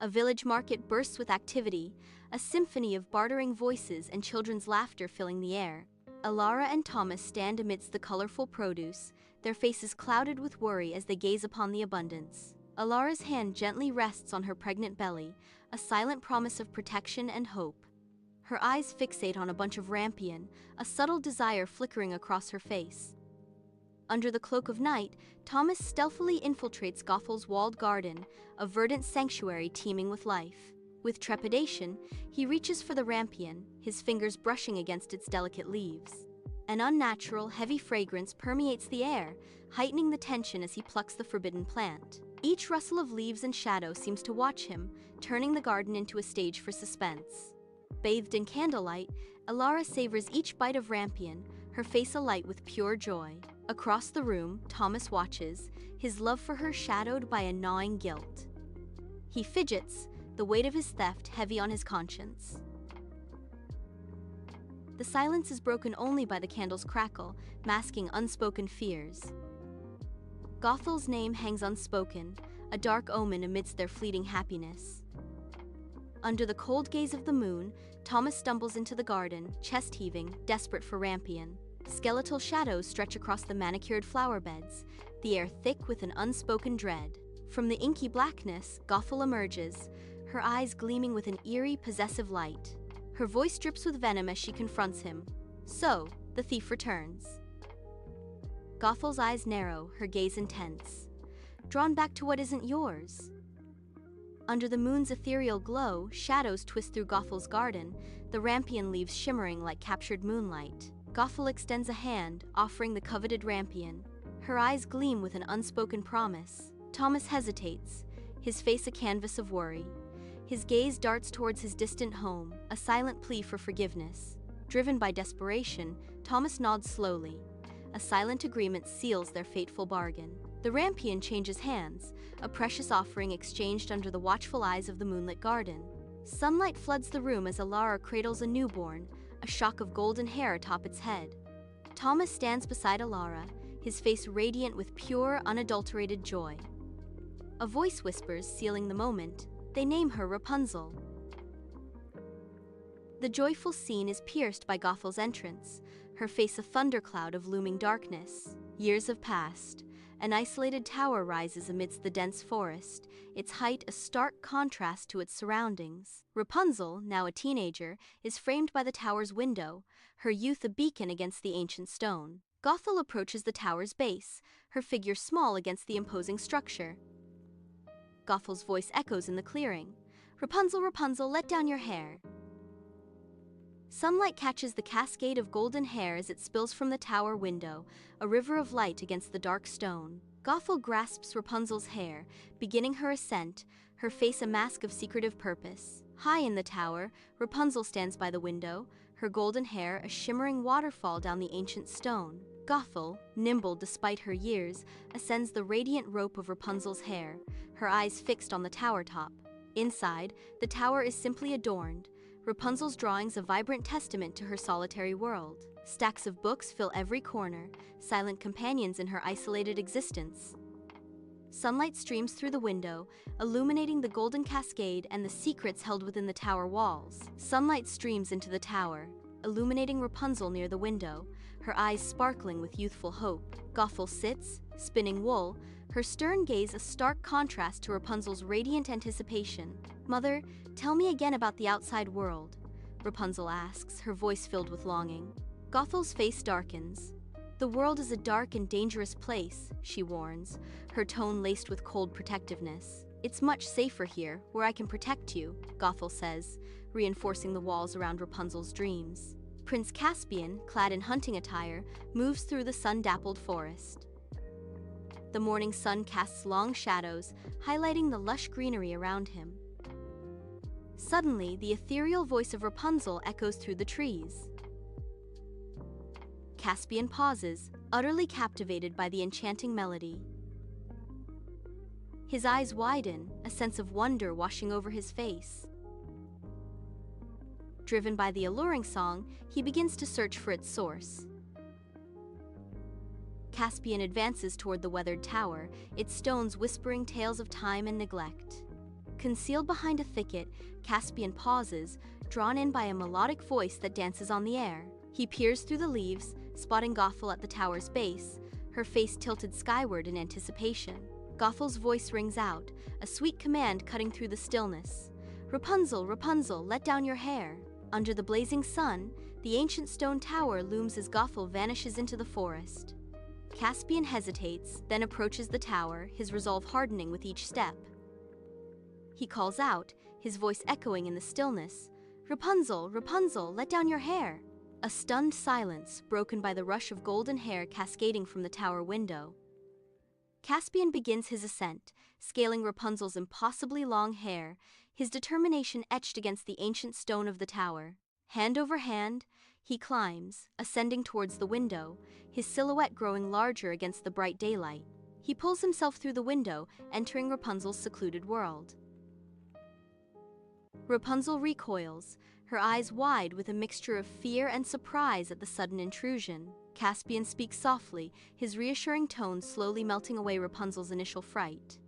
A village market bursts with activity, a symphony of bartering voices and children's laughter filling the air. Alara and Thomas stand amidst the colorful produce, their faces clouded with worry as they gaze upon the abundance. Alara's hand gently rests on her pregnant belly, a silent promise of protection and hope. Her eyes fixate on a bunch of rampion, a subtle desire flickering across her face. Under the cloak of night, Thomas stealthily infiltrates Gothel's walled garden, a verdant sanctuary teeming with life. With trepidation, he reaches for the rampion, his fingers brushing against its delicate leaves. An unnatural, heavy fragrance permeates the air, heightening the tension as he plucks the forbidden plant. Each rustle of leaves and shadow seems to watch him, turning the garden into a stage for suspense. Bathed in candlelight, Alara savors each bite of rampion, her face alight with pure joy. Across the room, Thomas watches, his love for her shadowed by a gnawing guilt. He fidgets, the weight of his theft heavy on his conscience. The silence is broken only by the candle's crackle, masking unspoken fears. Gothel's name hangs unspoken, a dark omen amidst their fleeting happiness. Under the cold gaze of the moon, Thomas stumbles into the garden, chest heaving, desperate for rampion. Skeletal shadows stretch across the manicured flower beds, the air thick with an unspoken dread. From the inky blackness, Gothel emerges, her eyes gleaming with an eerie, possessive light. Her voice drips with venom as she confronts him. So, the thief returns. Gothel's eyes narrow, her gaze intense. Drawn back to what isn't yours. Under the moon's ethereal glow, shadows twist through Gothel's garden, the rampion leaves shimmering like captured moonlight. Gothel extends a hand, offering the coveted rampion. Her eyes gleam with an unspoken promise. Thomas hesitates, his face a canvas of worry. His gaze darts towards his distant home, a silent plea for forgiveness. Driven by desperation, Thomas nods slowly. A silent agreement seals their fateful bargain. The rampion changes hands, a precious offering exchanged under the watchful eyes of the moonlit garden. Sunlight floods the room as Alara cradles a newborn, a shock of golden hair atop its head. Thomas stands beside Alara, his face radiant with pure, unadulterated joy. A voice whispers, sealing the moment. They name her Rapunzel. The joyful scene is pierced by Gothel's entrance, her face a thundercloud of looming darkness. Years have passed. An isolated tower rises amidst the dense forest, its height a stark contrast to its surroundings. Rapunzel, now a teenager, is framed by the tower's window, her youth a beacon against the ancient stone. Gothel approaches the tower's base, her figure small against the imposing structure. Gothel's voice echoes in the clearing. "Rapunzel, Rapunzel, let down your hair." Sunlight catches the cascade of golden hair as it spills from the tower window, a river of light against the dark stone. Gothel grasps Rapunzel's hair, beginning her ascent, her face a mask of secretive purpose. High in the tower, Rapunzel stands by the window, her golden hair a shimmering waterfall down the ancient stone. Gothel, nimble despite her years, ascends the radiant rope of Rapunzel's hair, her eyes fixed on the tower top. Inside, the tower is simply adorned, Rapunzel's drawings a vibrant testament to her solitary world. Stacks of books fill every corner, silent companions in her isolated existence. Sunlight streams through the window, illuminating the golden cascade and the secrets held within the tower walls. Sunlight streams into the tower, illuminating Rapunzel near the window, her eyes sparkling with youthful hope. Gothel sits, spinning wool, her stern gaze a stark contrast to Rapunzel's radiant anticipation. "Mother, tell me again about the outside world," Rapunzel asks, her voice filled with longing. Gothel's face darkens. "The world is a dark and dangerous place," she warns, her tone laced with cold protectiveness. "It's much safer here, where I can protect you," Gothel says, reinforcing the walls around Rapunzel's dreams. Prince Caspian, clad in hunting attire, moves through the sun-dappled forest. The morning sun casts long shadows, highlighting the lush greenery around him. Suddenly, the ethereal voice of Rapunzel echoes through the trees. Caspian pauses, utterly captivated by the enchanting melody. His eyes widen, a sense of wonder washing over his face. Driven by the alluring song, he begins to search for its source. Caspian advances toward the weathered tower, its stones whispering tales of time and neglect. Concealed behind a thicket, Caspian pauses, drawn in by a melodic voice that dances on the air. He peers through the leaves, spotting Gothel at the tower's base, her face tilted skyward in anticipation. Gothel's voice rings out, a sweet command cutting through the stillness. "Rapunzel, Rapunzel, let down your hair." Under the blazing sun, the ancient stone tower looms as Gothel vanishes into the forest. Caspian hesitates, then approaches the tower, his resolve hardening with each step. He calls out, his voice echoing in the stillness, "Rapunzel, Rapunzel, let down your hair." A stunned silence, broken by the rush of golden hair cascading from the tower window. Caspian begins his ascent, scaling Rapunzel's impossibly long hair, his determination etched against the ancient stone of the tower. Hand over hand, he climbs, ascending towards the window, his silhouette growing larger against the bright daylight. He pulls himself through the window, entering Rapunzel's secluded world. Rapunzel recoils, her eyes wide with a mixture of fear and surprise at the sudden intrusion. Caspian speaks softly, his reassuring tones slowly melting away Rapunzel's initial fright.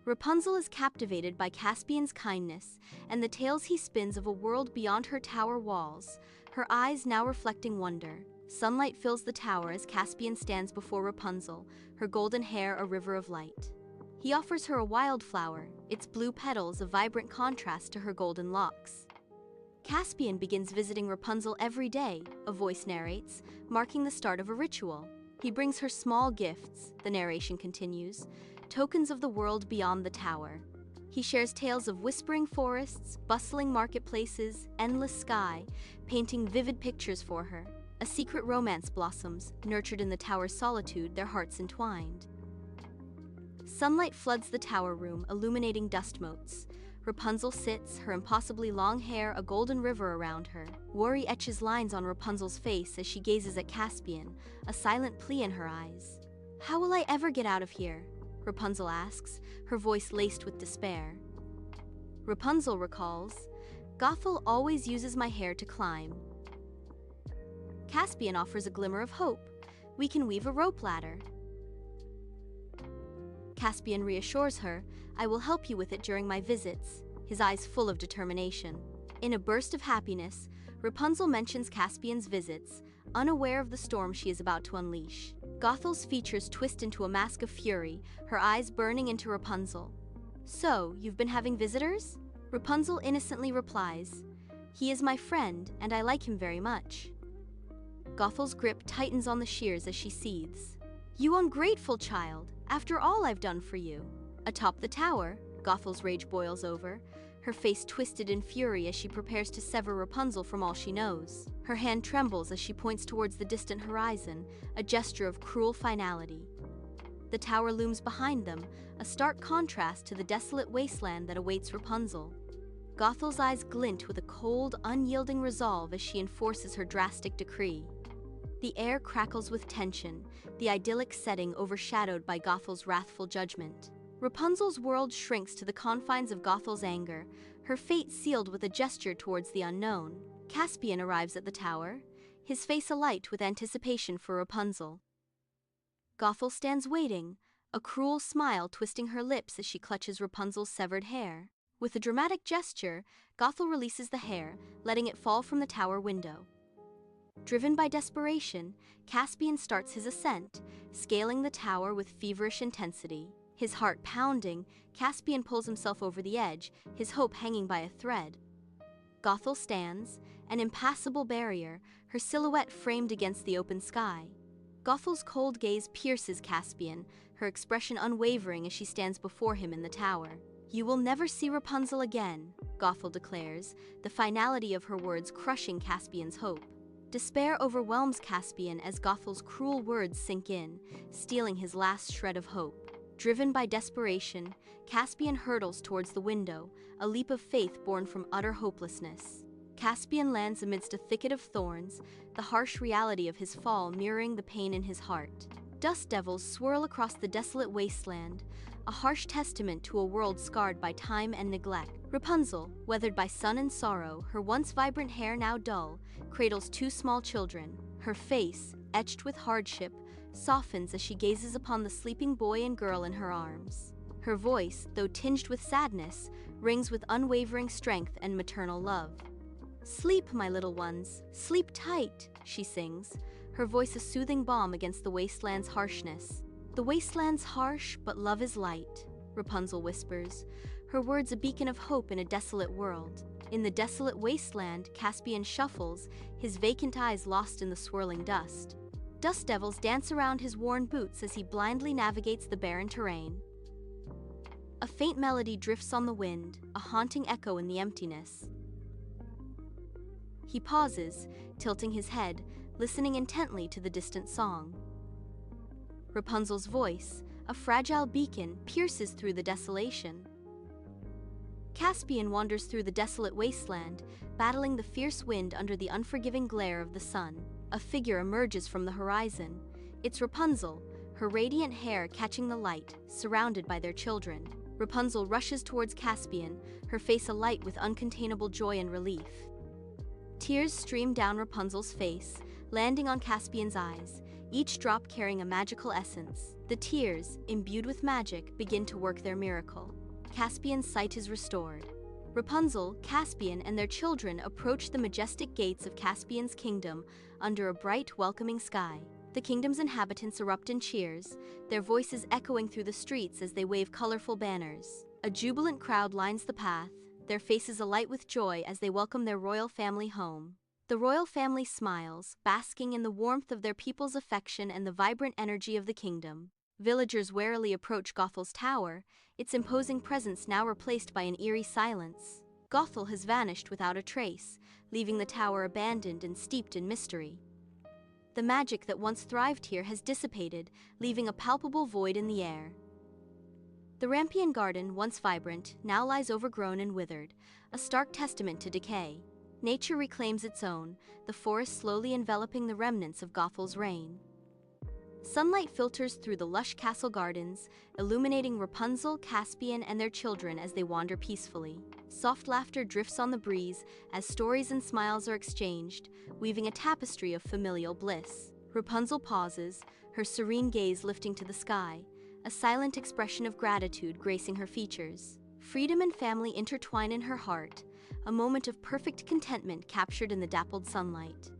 Rapunzel is captivated by Caspian's kindness and the tales he spins of a world beyond her tower walls, her eyes now reflecting wonder. Sunlight fills the tower as Caspian stands before Rapunzel, her golden hair a river of light. He offers her a wildflower, its blue petals a vibrant contrast to her golden locks. Caspian begins visiting Rapunzel every day, a voice narrates, marking the start of a ritual. He brings her small gifts, the narration continues, tokens of the world beyond the tower. He shares tales of whispering forests, bustling marketplaces, endless sky, painting vivid pictures for her. A secret romance blossoms, nurtured in the tower's solitude, their hearts entwined. Sunlight floods the tower room, illuminating dust motes. Rapunzel sits, her impossibly long hair a golden river around her. Worry etches lines on Rapunzel's face as she gazes at Caspian, a silent plea in her eyes. "How will I ever get out of here?" Rapunzel asks, her voice laced with despair. Rapunzel recalls, "Gothel always uses my hair to climb." Caspian offers a glimmer of hope. "We can weave a rope ladder." Caspian reassures her, "I will help you with it during my visits," his eyes full of determination. In a burst of happiness, Rapunzel mentions Caspian's visits, unaware of the storm she is about to unleash. Gothel's features twist into a mask of fury, her eyes burning into Rapunzel. "So, you've been having visitors?" Rapunzel innocently replies, "He is my friend, and I like him very much." Gothel's grip tightens on the shears as she seethes. "You ungrateful child! After all I've done for you." Atop the tower, Gothel's rage boils over, her face twisted in fury as she prepares to sever Rapunzel from all she knows. Her hand trembles as she points towards the distant horizon, a gesture of cruel finality. The tower looms behind them, a stark contrast to the desolate wasteland that awaits Rapunzel. Gothel's eyes glint with a cold, unyielding resolve as she enforces her drastic decree. The air crackles with tension, the idyllic setting overshadowed by Gothel's wrathful judgment. Rapunzel's world shrinks to the confines of Gothel's anger, her fate sealed with a gesture towards the unknown. Caspian arrives at the tower, his face alight with anticipation for Rapunzel. Gothel stands waiting, a cruel smile twisting her lips as she clutches Rapunzel's severed hair. With a dramatic gesture, Gothel releases the hair, letting it fall from the tower window. Driven by desperation, Caspian starts his ascent, scaling the tower with feverish intensity. His heart pounding, Caspian pulls himself over the edge, his hope hanging by a thread. Gothel stands, an impassable barrier, her silhouette framed against the open sky. Gothel's cold gaze pierces Caspian, her expression unwavering as she stands before him in the tower. "You will never see Rapunzel again," Gothel declares, the finality of her words crushing Caspian's hope. Despair overwhelms Caspian as Gothel's cruel words sink in, stealing his last shred of hope. Driven by desperation, Caspian hurtles towards the window, a leap of faith born from utter hopelessness. Caspian lands amidst a thicket of thorns, the harsh reality of his fall mirroring the pain in his heart. Dust devils swirl across the desolate wasteland, a harsh testament to a world scarred by time and neglect. Rapunzel, weathered by sun and sorrow, her once vibrant hair now dull, cradles two small children. Her face, etched with hardship, softens as she gazes upon the sleeping boy and girl in her arms. Her voice, though tinged with sadness, rings with unwavering strength and maternal love. "Sleep, my little ones, sleep tight," she sings, her voice a soothing balm against the wasteland's harshness. "The wasteland's harsh, but love is light," Rapunzel whispers, her words a beacon of hope in a desolate world. In the desolate wasteland, Caspian shuffles, his vacant eyes lost in the swirling dust. Dust devils dance around his worn boots as he blindly navigates the barren terrain. A faint melody drifts on the wind, a haunting echo in the emptiness. He pauses, tilting his head, listening intently to the distant song. Rapunzel's voice, a fragile beacon, pierces through the desolation. Caspian wanders through the desolate wasteland, battling the fierce wind under the unforgiving glare of the sun. A figure emerges from the horizon. It's Rapunzel, her radiant hair catching the light, surrounded by their children. Rapunzel rushes towards Caspian, her face alight with uncontainable joy and relief. Tears stream down Rapunzel's face, landing on Caspian's eyes, each drop carrying a magical essence. The tears, imbued with magic, begin to work their miracle. Caspian's sight is restored. Rapunzel, Caspian, and their children approach the majestic gates of Caspian's kingdom under a bright, welcoming sky. The kingdom's inhabitants erupt in cheers, their voices echoing through the streets as they wave colorful banners. A jubilant crowd lines the path, their faces alight with joy as they welcome their royal family home. The royal family smiles, basking in the warmth of their people's affection and the vibrant energy of the kingdom. Villagers warily approach Gothel's tower, its imposing presence now replaced by an eerie silence. Gothel has vanished without a trace, leaving the tower abandoned and steeped in mystery. The magic that once thrived here has dissipated, leaving a palpable void in the air. The Rampion garden, once vibrant, now lies overgrown and withered, a stark testament to decay. Nature reclaims its own, the forest slowly enveloping the remnants of Gothel's reign. Sunlight filters through the lush castle gardens, illuminating Rapunzel, Caspian, and their children as they wander peacefully. Soft laughter drifts on the breeze as stories and smiles are exchanged, weaving a tapestry of familial bliss. Rapunzel pauses, her serene gaze lifting to the sky, a silent expression of gratitude gracing her features. Freedom and family intertwine in her heart, a moment of perfect contentment captured in the dappled sunlight.